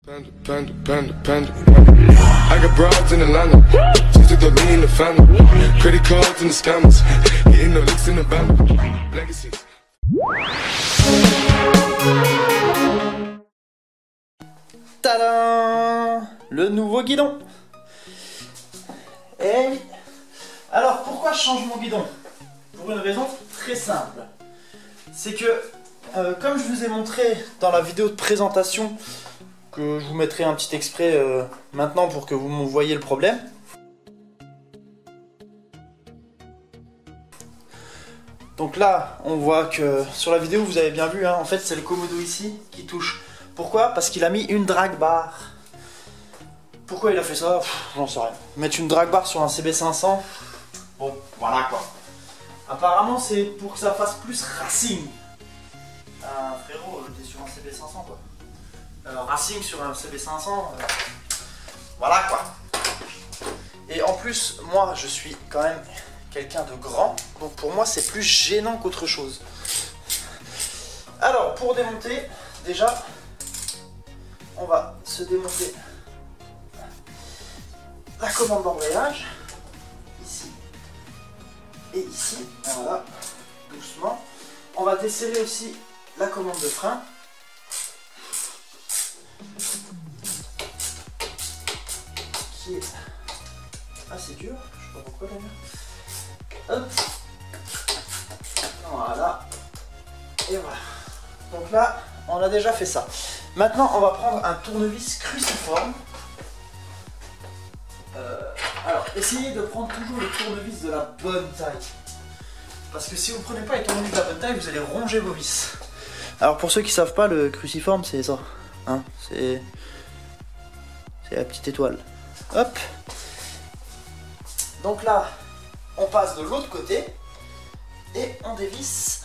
Panda, panda, panda, panda. I got broads in Atlanta. Just took the lean in the family. Credit cards and the scammers. Getting no licks in the van. Legacies. Tadam! Le nouveau guidon. Eh oui. Alors pourquoi je change mon guidon? Pour une raison très simple. C'est que, comme je vous ai montré dans la vidéo de présentation, que je vous mettrai un petit extrait maintenant pour que vous me voyez le problème. Donc là, on voit que sur la vidéo, vous avez bien vu, hein, en fait c'est le commodo ici qui touche. Pourquoi? Parce qu'il a mis une drag bar. Pourquoi il a fait ça? J'en sais rien. Mettre une drag bar sur un CB500, bon, voilà quoi. Apparemment c'est pour que ça fasse plus racing. Frérot, t'es sur un CB500 quoi. Racing sur un CB500, voilà quoi. Et en plus, moi je suis quand même quelqu'un de grand, donc pour moi c'est plus gênant qu'autre chose. Alors pour démonter, déjà, on va se démonter la commande d'embrayage, ici et ici, voilà, doucement. On va desserrer aussi la commande de frein. Qui est assez dur, je sais pas pourquoi d'ailleurs. Hop, voilà, et voilà. Donc là, on a déjà fait ça. Maintenant, on va prendre un tournevis cruciforme. Alors, essayez de prendre toujours le tournevis de la bonne taille. Parce que si vous ne prenez pas les tournevis de la bonne taille, vous allez ronger vos vis. Alors pour ceux qui ne savent pas, le cruciforme, c'est ça. Hein, c'est la petite étoile. Hop. Donc là, on passe de l'autre côté et on dévisse.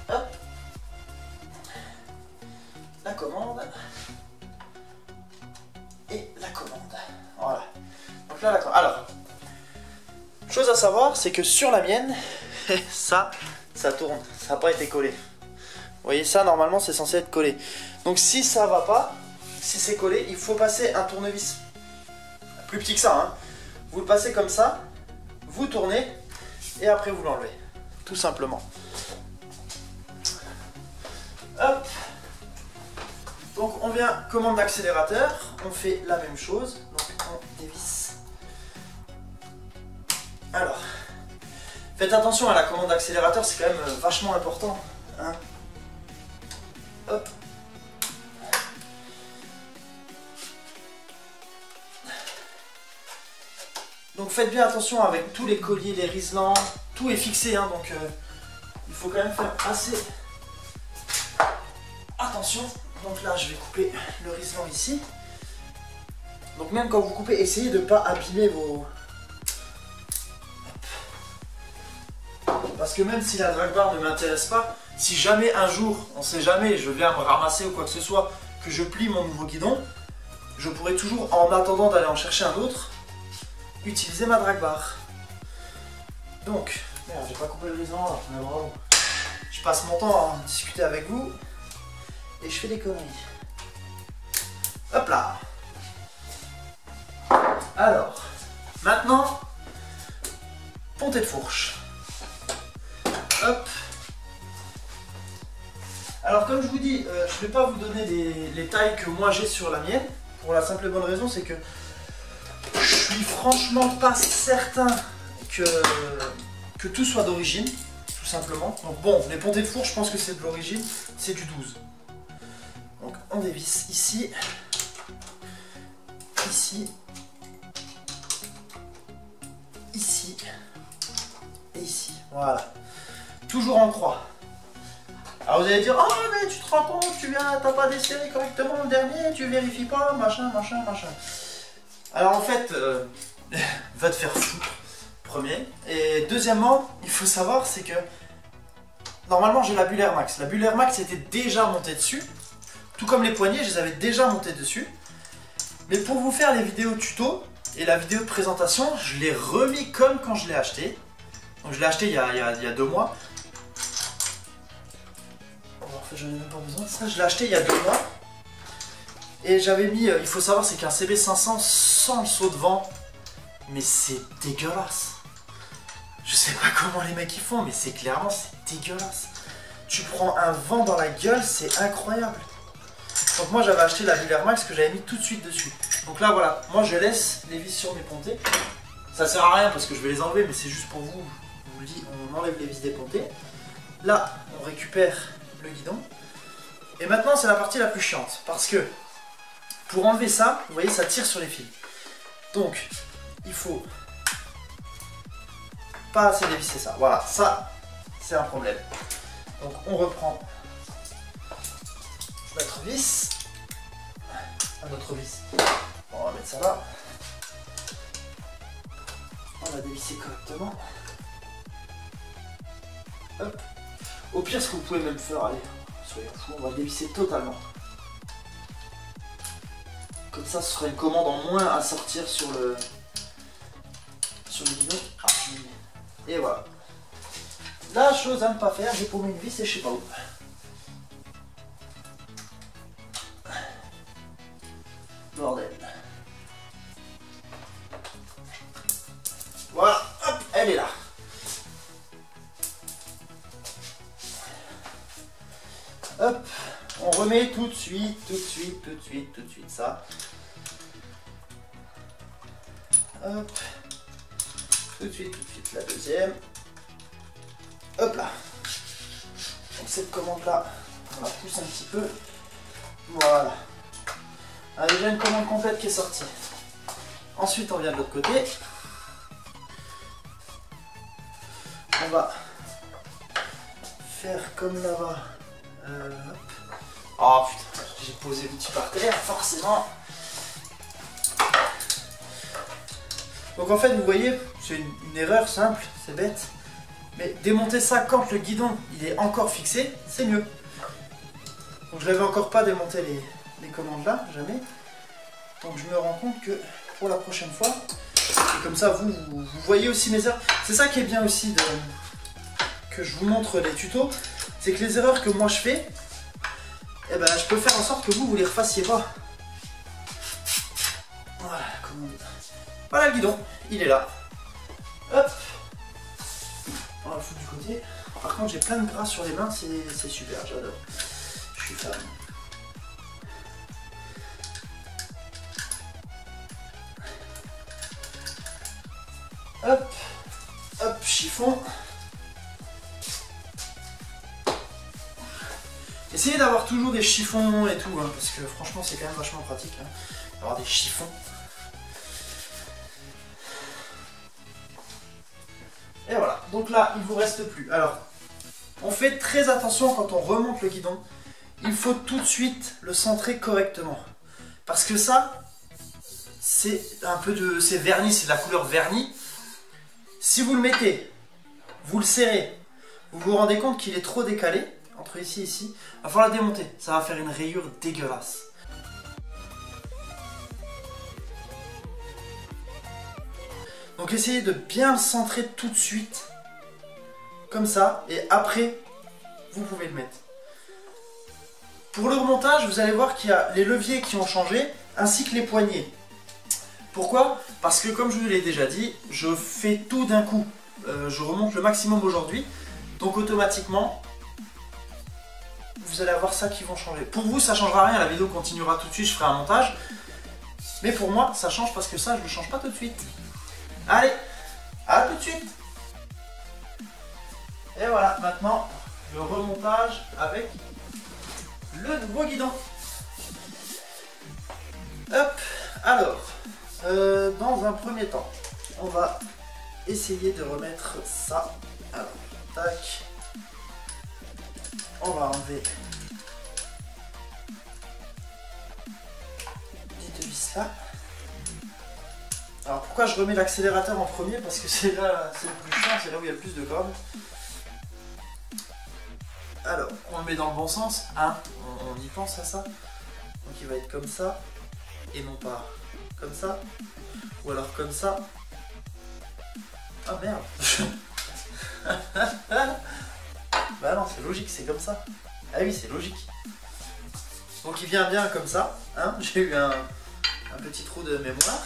Hop. La commande. Et la commande. Voilà. Donc là, la commande. Alors, chose à savoir, c'est que sur la mienne, ça tourne. Ça n'a pas été collé. Vous voyez ça, normalement, c'est censé être collé. Donc si ça va pas, si c'est collé, il faut passer un tournevis plus petit que ça, hein. Vous le passez comme ça, vous tournez et après vous l'enlevez, tout simplement. Hop. Donc on vient commande d'accélérateur, on fait la même chose, donc on dévisse. Alors, faites attention à la commande d'accélérateur, c'est quand même vachement important, hein. Hop. Donc faites bien attention avec tous les colliers, les riselants, tout est fixé, hein, donc il faut quand même faire assez attention. Donc là je vais couper le riselant ici. Donc même quand vous coupez, essayez de ne pas abîmer vos... Parce que même si la drag bar ne m'intéresse pas, si jamais un jour, on sait jamais, je viens me ramasser ou quoi que ce soit, que je plie mon nouveau guidon, je pourrais toujours, en attendant d'aller en chercher un autre, utiliser ma drag bar. Donc, merde, j'ai pas coupé le riselant là, mais bravo. Je passe mon temps à discuter avec vous et je fais des conneries. Hop là. Alors, maintenant, pontée de fourche. Hop. Alors comme je vous dis, je ne vais pas vous donner les tailles que moi j'ai sur la mienne, pour la simple et bonne raison, c'est que je suis franchement pas certain que tout soit d'origine, tout simplement. Donc bon, les pontées de fourche, je pense que c'est de l'origine, c'est du 12. Donc on dévisse ici, ici, ici et ici, voilà. Toujours en croix. Alors vous allez dire, oh mais tu te rends compte, t'as pas desserré correctement le dernier, tu vérifies pas, machin. Alors en fait, va te faire foutre, premier. Et deuxièmement, il faut savoir, c'est que normalement j'ai la bulle Air Max. La bulle Air Max était déjà montée dessus, tout comme les poignées, je les avais déjà montés dessus. Mais pour vous faire les vidéos tuto et la vidéo de présentation, je l'ai remis comme quand je l'ai acheté. Donc je l'ai acheté il y a 2 mois. J'en ai même pas besoin de ça, je l'ai acheté il y a 2 mois. Et j'avais mis, il faut savoir, c'est qu'un CB500 sans le saut de vent, mais c'est dégueulasse. Je sais pas comment les mecs y font, mais c'est clairement, c'est dégueulasse. Tu prends un vent dans la gueule, c'est incroyable. Donc moi j'avais acheté la Bull Max que j'avais mis tout de suite dessus. Donc là voilà, moi je laisse les vis sur mes pontées. Ça sert à rien parce que je vais les enlever, mais c'est juste pour vous. Je vous le dis, on enlève les vis des pontées. Là, on récupère le guidon. Et maintenant c'est la partie la plus chiante. Parce que pour enlever ça, vous voyez, ça tire sur les fils. Donc, il faut pas assez dévisser ça. Voilà, ça, c'est un problème. Donc, on reprend notre vis. Un autre vis. Bon, on va mettre ça là. On va dévisser correctement. Hop. Au pire, ce que vous pouvez même faire, allez, soyons fous, on va le dévisser totalement. Comme ça, ce sera une commande en moins à sortir sur le guidon. Et voilà. La chose à ne pas faire, j'ai paumé une vis et je sais pas où. Bordel. Voilà, hop, elle est là. Hop, on remet tout de suite ça. Hop, tout de suite la deuxième. Hop là. Donc cette commande là, on la pousse un petit peu. Voilà. On a déjà une commande complète qui est sortie. Ensuite on vient de l'autre côté. On va faire comme là-bas. Oh putain, j'ai posé l'outil par terre, forcément. Donc en fait, vous voyez, c'est une erreur simple, c'est bête. Mais démonter ça quand le guidon il est encore fixé, c'est mieux. Donc je n'avais encore pas démonté les commandes là, jamais. Donc je me rends compte que pour la prochaine fois, et comme ça vous voyez aussi mes erreurs. C'est ça qui est bien aussi que je vous montre les tutos. C'est que les erreurs que moi je fais, eh ben, je peux faire en sorte que vous les refassiez pas. Voilà, voilà le guidon, il est là. Hop, on va le foutre du côté. Par contre, j'ai plein de gras sur les mains, c'est super, j'adore. Je suis fan. Hop, hop, chiffon. Essayez d'avoir toujours des chiffons et tout, hein, parce que franchement c'est quand même vachement pratique hein, d'avoir des chiffons. Et voilà, donc là il ne vous reste plus. Alors, on fait très attention quand on remonte le guidon. Il faut tout de suite le centrer correctement. Parce que ça, c'est un peu de... c'est vernis, c'est de la couleur vernis. Si vous le mettez, vous le serrez, vous vous rendez compte qu'il est trop décalé, entre ici et ici, il va falloir la démonter, ça va faire une rayure dégueulasse. Donc essayez de bien le centrer tout de suite, comme ça, et après, vous pouvez le mettre. Pour le remontage, vous allez voir qu'il y a les leviers qui ont changé, ainsi que les poignées. Pourquoi? Parce que comme je vous l'ai déjà dit, je fais tout d'un coup. Je remonte le maximum aujourd'hui, donc automatiquement, vous allez avoir ça qui vont changer. Pour vous, ça ne changera rien, la vidéo continuera tout de suite, je ferai un montage. Mais pour moi, ça change parce que ça, je ne le change pas tout de suite. Allez, à tout de suite. Et voilà, maintenant, le remontage avec le nouveau guidon. Hop, alors, dans un premier temps, on va essayer de remettre ça. Alors, tac. On va enlever les deux vis là. Alors pourquoi je remets l'accélérateur en premier? Parce que c'est là, c'est le plus chiant, c'est là où il y a le plus de cordes. Alors, on le met dans le bon sens, hein, on y pense à ça. Donc il va être comme ça, et non pas comme ça, ou alors comme ça. Ah merde. Bah non, c'est logique, c'est comme ça. Ah oui, c'est logique. Donc il vient bien comme ça, hein. J'ai eu un petit trou de mémoire.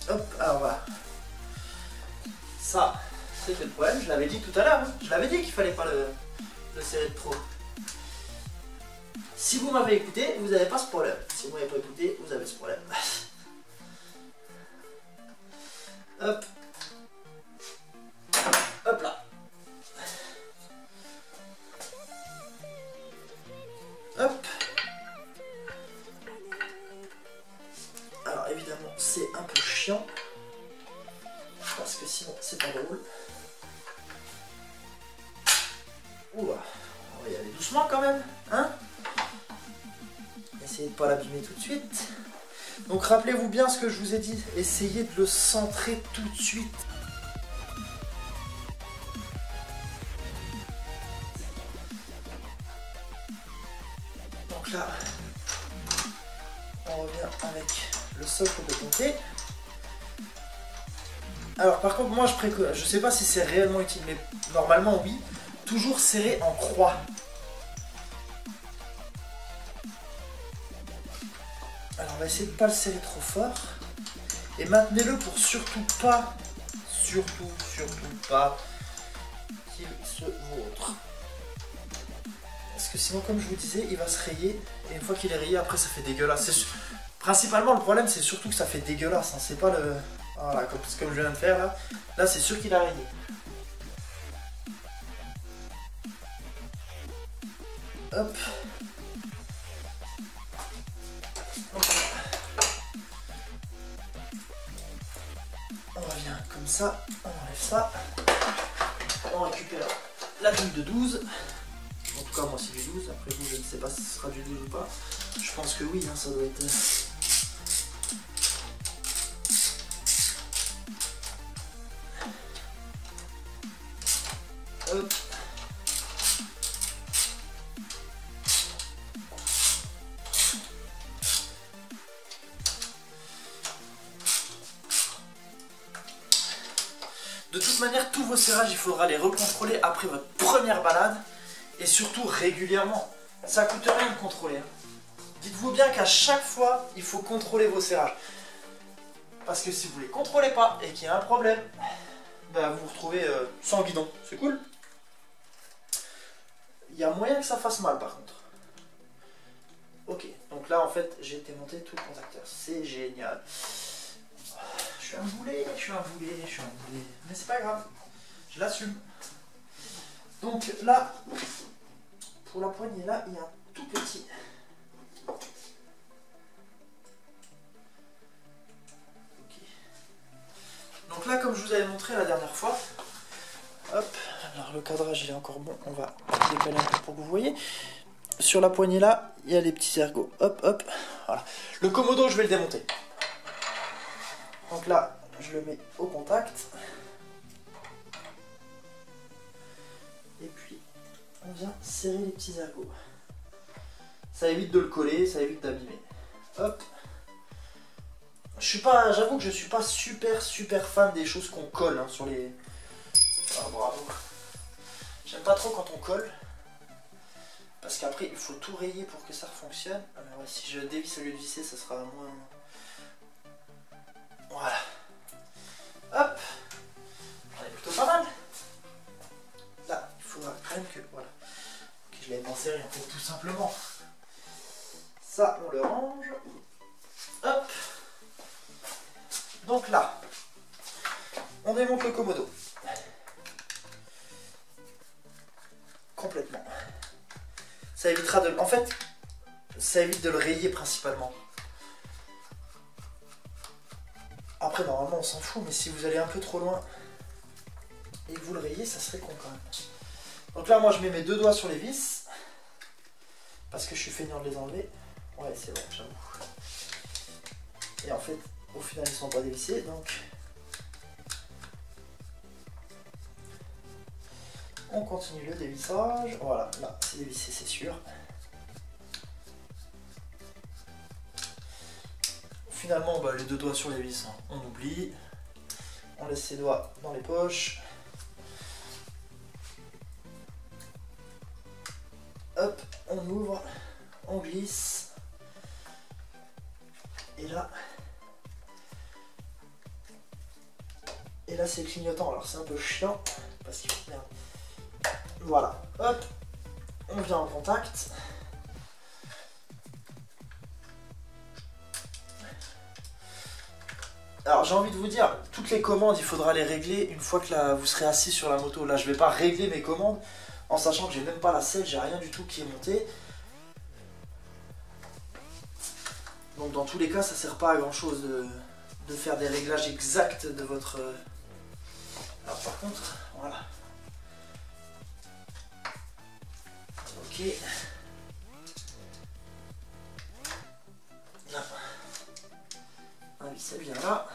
Hop, alors voilà. Ça, c'était le problème, je l'avais dit tout à l'heure, hein. Je l'avais dit qu'il fallait pas le serrer de trop. Si vous m'avez écouté, vous n'avez pas ce problème. Si vous m'avez pas écouté, vous avez ce problème. Hop. Hop là. Hop. Alors évidemment, c'est un peu chiant. Parce que sinon, c'est pas drôle. Oula. On va y aller doucement quand même. Hein? Essayez de ne pas l'abîmer tout de suite. Donc rappelez-vous bien ce que je vous ai dit. Essayez de le centrer tout de suite. Donc là, on revient avec le socle de comté. Alors par contre, moi je préconise, je sais pas si c'est réellement utile, mais normalement oui, toujours serrer en croix. Alors on va essayer de ne pas le serrer trop fort. Et maintenez-le pour surtout pas qu'il se vautre. Parce que sinon, comme je vous disais, il va se rayer. Et une fois qu'il est rayé, après ça fait dégueulasse. Principalement le problème, c'est surtout que ça fait dégueulasse. Hein. C'est pas le... Voilà, comme je viens de faire là. Là c'est sûr qu'il a rayé. Hop. On revient comme ça, on enlève ça, on récupère la douille de 12, en tout cas moi c'est du 12, après vous je ne sais pas si ce sera du 12 ou pas, je pense que oui, hein, ça doit être... Hop. De toute manière, tous vos serrages, il faudra les recontrôler après votre première balade et surtout régulièrement. Ça coûte rien de contrôler. Hein. Dites-vous bien qu'à chaque fois, il faut contrôler vos serrages. Parce que si vous ne les contrôlez pas et qu'il y a un problème, ben vous vous retrouvez sans guidon. C'est cool. Il y a moyen que ça fasse mal par contre. Ok, donc là en fait, j'ai démonté tout le contacteur. C'est génial. Je suis un boulet. Mais c'est pas grave, je l'assume. Donc là, pour la poignée là, il y a un tout petit. Okay. Donc là, comme je vous avais montré la dernière fois, hop, alors le cadrage il est encore bon, on va décaler un peu pour que vous voyez. Sur la poignée là, il y a les petits ergots. Hop, hop, voilà. Le Komodo, je vais le démonter. Donc là, je le mets au contact. Et puis, on vient serrer les petits ergots. Ça évite de le coller, ça évite d'abîmer. Hop. J'avoue que je suis pas super fan des choses qu'on colle hein, sur les... Ah, bravo. J'aime pas trop quand on colle. Parce qu'après, il faut tout rayer pour que ça fonctionne. Alors, ouais, si je dévisse au lieu de visser, ça sera moins... Voilà. Hop. On est plutôt pas mal. Là, il faudra quand même que... Voilà. Que je l'avais pensé rien, tout simplement. Ça, on le range. Hop. Donc là, on démonte le Komodo. Complètement. Ça évitera de... En fait, ça évite de le rayer principalement. Après, normalement, on s'en fout, mais si vous allez un peu trop loin et que vous le rayez, ça serait con quand même. Donc là, moi, je mets mes deux doigts sur les vis parce que je suis feignant de les enlever. Ouais, c'est vrai, j'avoue. Et en fait, au final, ils sont pas dévissés, donc... On continue le dévissage. Voilà, là, c'est dévissé, c'est sûr. Finalement, bah, les deux doigts sur les vis, hein, on oublie. On laisse ses doigts dans les poches. glisse. Et là c'est le clignotant, alors c'est un peu chiant parce qu'il faut... Merde. Voilà, hop, on vient en contact. Alors j'ai envie de vous dire, toutes les commandes il faudra les régler une fois que vous serez assis sur la moto. Là je vais pas régler mes commandes en sachant que j'ai même pas la selle, j'ai rien du tout qui est monté. Donc dans tous les cas ça sert pas à grand chose de faire des réglages exacts de votre... Alors par contre, voilà. Ok. Là. Ah oui, c'est bien là.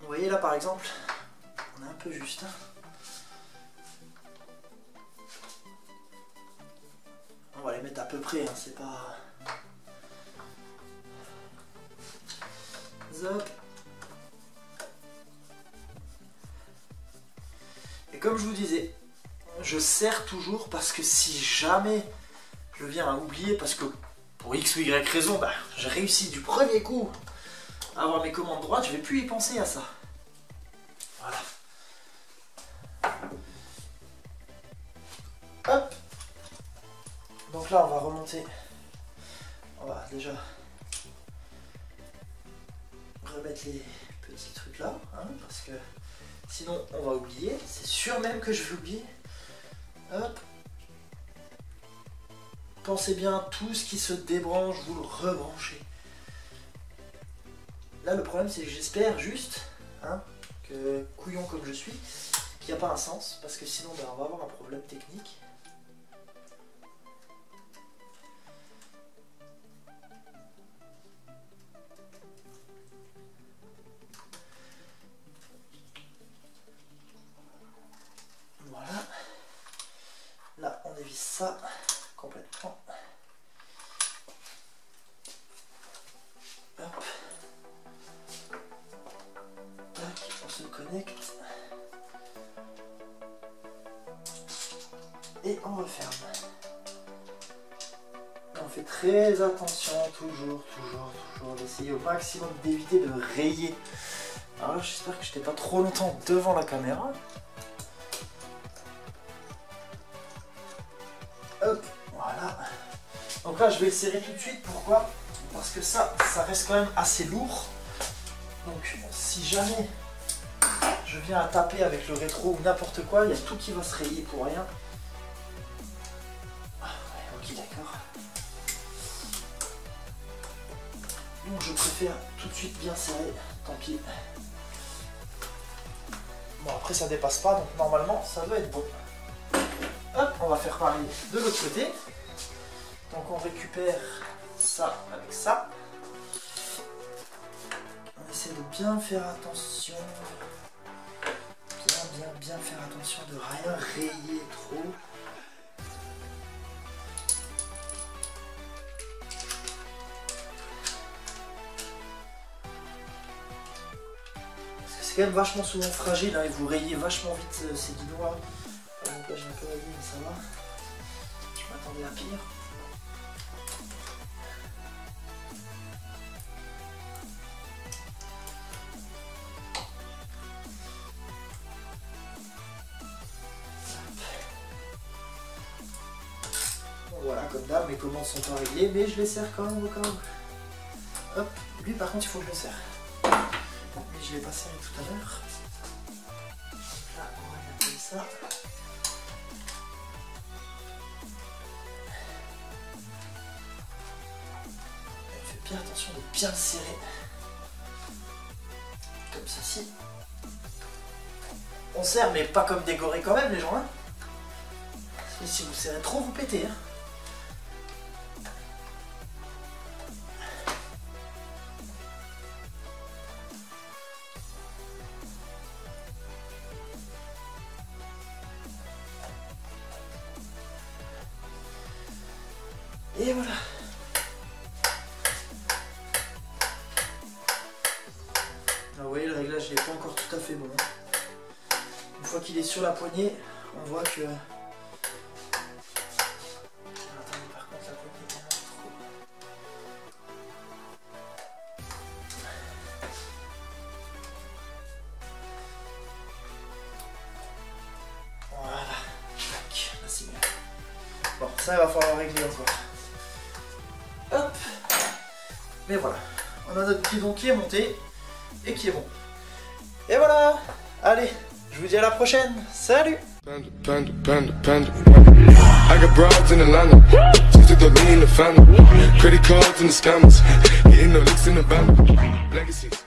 Vous voyez là par exemple, on est un peu juste. Hein. On va les mettre à peu près, hein, c'est pas... Zop. Et comme je vous disais, je serre toujours parce que si jamais je viens à oublier, parce que pour X ou Y raison, bah, j'ai réussi du premier coup à avoir mes commandes droites, je vais plus y penser à ça. Voilà. Hop. Donc là on va remonter. On va déjà remettre les petits trucs là, hein, parce que sinon on va oublier. C'est sûr même que je vais oublier. Hop. Pensez bien, tout ce qui se débranche, vous le rebranchez. Là le problème c'est que j'espère juste, hein, que couillon comme je suis, qu'il n'y a pas un sens, parce que sinon ben, on va avoir un problème technique. Voilà. Là on dévisse ça complètement. Hop. Tac, on se connecte. Et on referme. Et on fait très attention, toujours d'essayer au maximum d'éviter de rayer. Alors là, j'espère que je n'étais pas trop longtemps devant la caméra. Hop, voilà. Donc là, je vais le serrer tout de suite. Pourquoi? Parce que ça reste quand même assez lourd. Donc, si jamais je viens à taper avec le rétro ou n'importe quoi, il y a tout qui va se rayer pour rien. Ah, ouais, ok, d'accord. Donc, je préfère tout de suite bien serrer. Tant pis. Bon, après, ça dépasse pas, donc normalement, ça doit être bon. Hop, on va faire pareil de l'autre côté. Donc on récupère ça avec ça. On essaie de bien faire attention. Bien faire attention de rien rayer trop. Parce que c'est quand même vachement souvent fragile, hein, et vous rayez vachement vite ces guidons là. Donc là j'ai un peu rayé, mais ça va. Je m'attendais à pire. Bon, voilà, comme d'hab, mes commandes sont pas réglées, mais je les serre quand même au cas où. Hop, lui par contre il faut que je le serre. Mais je l'ai pas serré tout à l'heure. Là, on va regarder ça. Bien attention de bien le serrer, comme ceci. On serre, mais pas comme des gorées quand même, les gens. Hein. Parce que si vous serrez trop, vous pétez. Hein. Et voilà. Vous voyez, le réglage n'est pas encore tout à fait bon. Une fois qu'il est sur la poignée, on voit que... Attendez, par contre, la poignée est un peu trop... Voilà. Tac, là c'est mieux. Bon, ça il va falloir régler encore. Hop. Mais voilà. On a notre guidon qui est monté et qui est bon. Et voilà. Allez, je vous dis à la prochaine. Salut. Panda, panda, panda, panda. I got broads in Atlanta. Just took the lean in the family. Credit cards and the scammers. Getting no licks in the band. Legacies.